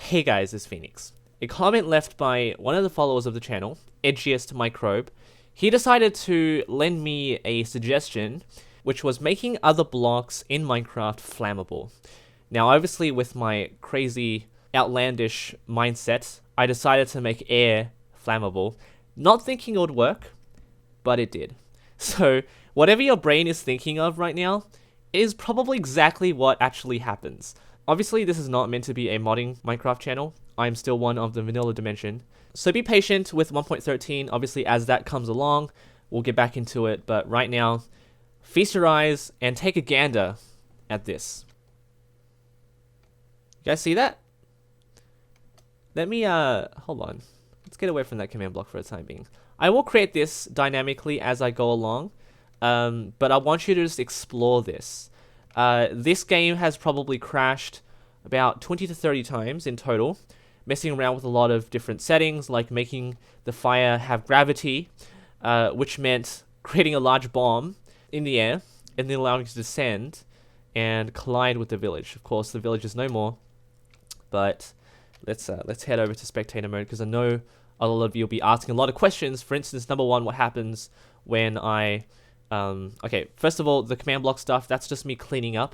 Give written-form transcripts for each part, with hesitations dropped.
Hey guys, it's Phoenix. A comment left by one of the followers of the channel, Edgiest Microbe, he decided to lend me a suggestion, which was making other blocks in Minecraft flammable. Now, obviously, with my crazy, outlandish mindset, I decided to make air flammable, not thinking it would work, but it did. So, whatever your brain is thinking of right now is probably exactly what actually happens. Obviously, this is not meant to be a modding Minecraft channel. I'm still one of the vanilla dimension. So be patient with 1.13. Obviously, as that comes along, we'll get back into it. But right now, feast your eyes and take a gander at this. You guys see that? Let me, hold on. Let's get away from that command block for the time being. I will create this dynamically as I go along. But I want you to just explore this. This game has probably crashed about 20 to 30 times in total, messing around with a lot of different settings, like making the fire have gravity, which meant creating a large bomb in the air, and then allowing it to descend and collide with the village. Of course, the village is no more, but let's head over to spectator mode, because I know a lot of you will be asking a lot of questions. For instance, number one, what happens when I... okay, first of all, the command block stuff, that's just me cleaning up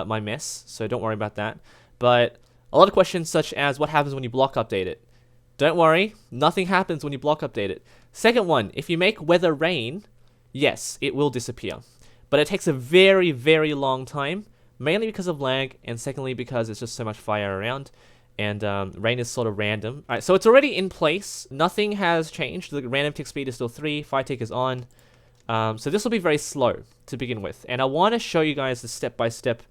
my mess, so don't worry about that. But a lot of questions such as, what happens when you block update it? Don't worry, nothing happens when you block update it. Second one, if you make weather rain, yes, it will disappear. But it takes a very, very long time, mainly because of lag, and secondly because there's just so much fire around, and rain is sort of random. Alright, so it's already in place, nothing has changed, the random tick speed is still 3, fire tick is on. So this will be very slow to begin with, and I want to show you guys the step-by-step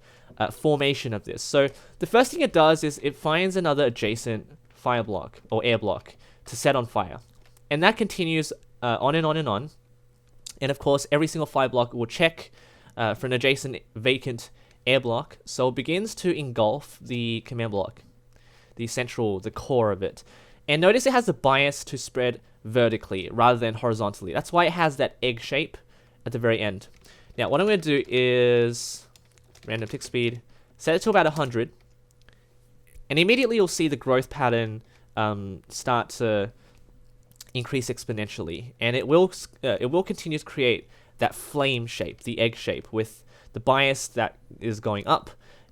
formation of this. So the first thing it does is it finds another adjacent fire block or air block to set on fire, and that continues on and on and on. And of course, every single fire block will check for an adjacent vacant air block, so it begins to engulf the command block, the core of it. And notice it has a bias to spread vertically rather than horizontally. That's why it has that egg shape at the very end. Now, what I'm going to do is random tick speed, set it to about 100, and immediately you'll see the growth pattern start to increase exponentially, and it will continue to create that flame shape, the egg shape, with the bias that is going up.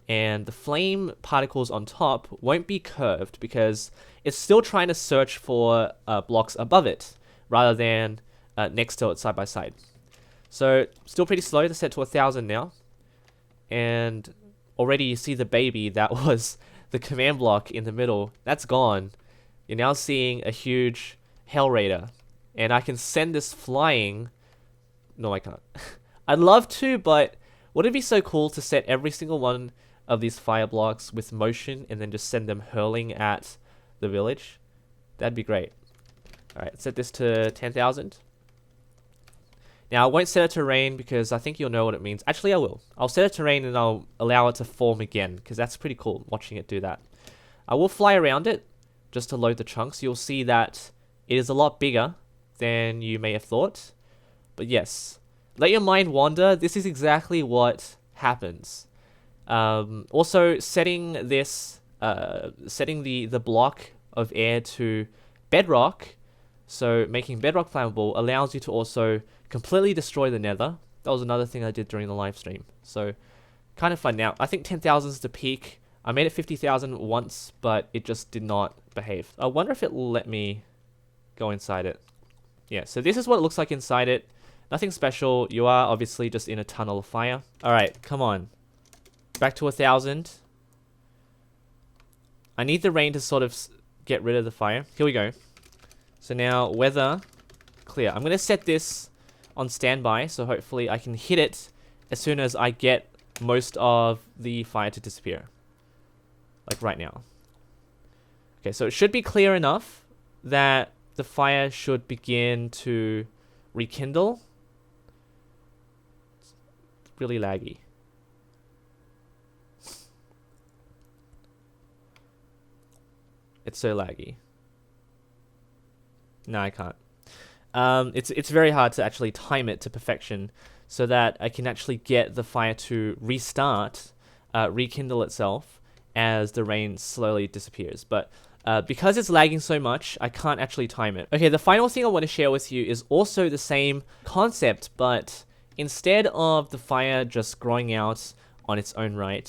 And the flame particles on top won't be curved because it's still trying to search for blocks above it rather than next to it side by side. So still pretty slow to set to 1,000 now. And already you see the baby that was the command block in the middle. That's gone. You're now seeing a huge Hell Raider. And I can send this flying. No, I can't. I'd love to, but would it be so cool to set every single one of these fire blocks with motion and then just send them hurling at the village? That'd be great. Alright, set this to 10,000. Now, I won't set it to rain because I think you'll know what it means. Actually, I will. I'll set it to rain and I'll allow it to form again, because that's pretty cool watching it do that. I will fly around it just to load the chunks. You'll see that it is a lot bigger than you may have thought. But yes, let your mind wander. This is exactly what happens. Also, setting this, setting the block of air to bedrock, so making bedrock flammable, allows you to also completely destroy the nether. That was another thing I did during the live stream. So, kind of fun. Now, I think 10,000 is the peak. I made it 50,000 once, but it just did not behave. I wonder if it will let me go inside it. Yeah, so this is what it looks like inside it. Nothing special. You are obviously just in a tunnel of fire. Alright, come on. Back to 1,000. I need the rain to sort of get rid of the fire. Here we go. So now, weather clear. I'm going to set this on standby, so hopefully I can hit it as soon as I get most of the fire to disappear. Like right now. Okay, so it should be clear enough that the fire should begin to rekindle. It's really laggy. It's so laggy. No, I can't. It's very hard to actually time it to perfection so that I can actually get the fire to restart, rekindle itself, as the rain slowly disappears. But because it's lagging so much, I can't actually time it. Okay, the final thing I want to share with you is also the same concept, but instead of the fire just growing out on its own right,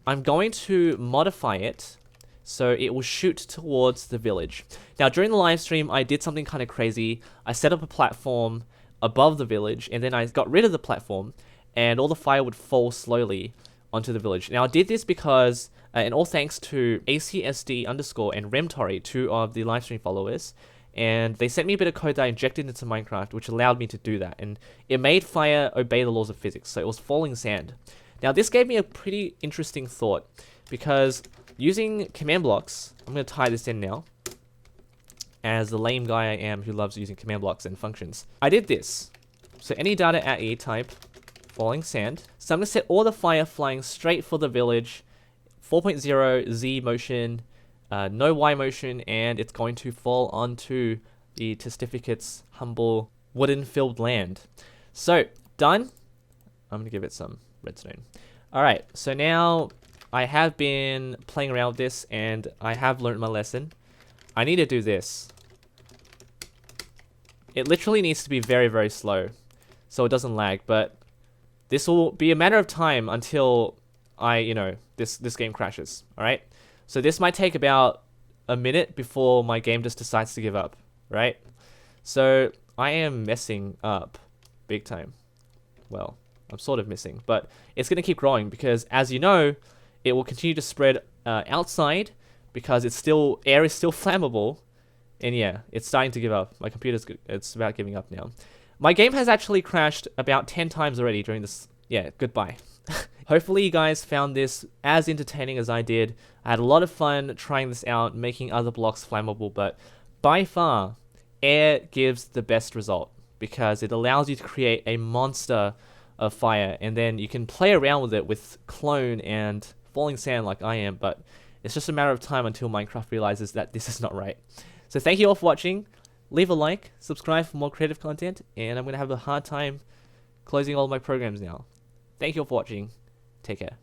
I'm going to modify it so it will shoot towards the village. Now, during the live stream, I did something kind of crazy. I set up a platform above the village, and then I got rid of the platform, and all the fire would fall slowly onto the village. Now, I did this because, and all thanks to ACSD underscore and Remtori, 2 of the livestream followers, and they sent me a bit of code that I injected into Minecraft, which allowed me to do that, and it made fire obey the laws of physics, so it was falling sand. Now, this gave me a pretty interesting thought, because using command blocks, I'm going to tie this in now, as the lame guy I am who loves using command blocks and functions. I did this. So any data at E type falling sand. So I'm going to set all the fire flying straight for the village, 4.0 Z motion, no Y motion, and it's going to fall onto the Testificate's humble wooden filled land. So, done. I'm going to give it some redstone. Alright, so now I have been playing around with this and I have learned my lesson. I need to do this. It literally needs to be very, very slow so it doesn't lag, but this will be a matter of time until this game crashes, alright? So this might take about a minute before my game just decides to give up, right? So I am messing up big time. Well, I'm sort of missing, but it's going to keep growing because, as you know, it will continue to spread outside because air is still flammable, and yeah, it's starting to give up. My computer's it's about giving up now. My game has actually crashed about 10 times already during this. Yeah, goodbye. Hopefully you guys found this as entertaining as I did. I had a lot of fun trying this out, making other blocks flammable, but by far, air gives the best result because it allows you to create a monster of fire, and then you can play around with it with clone and falling sand like I am, but it's just a matter of time until Minecraft realizes that this is not right. So thank you all for watching. Leave a like, subscribe for more creative content, and I'm going to have a hard time closing all my programs now. Thank you all for watching. Take care.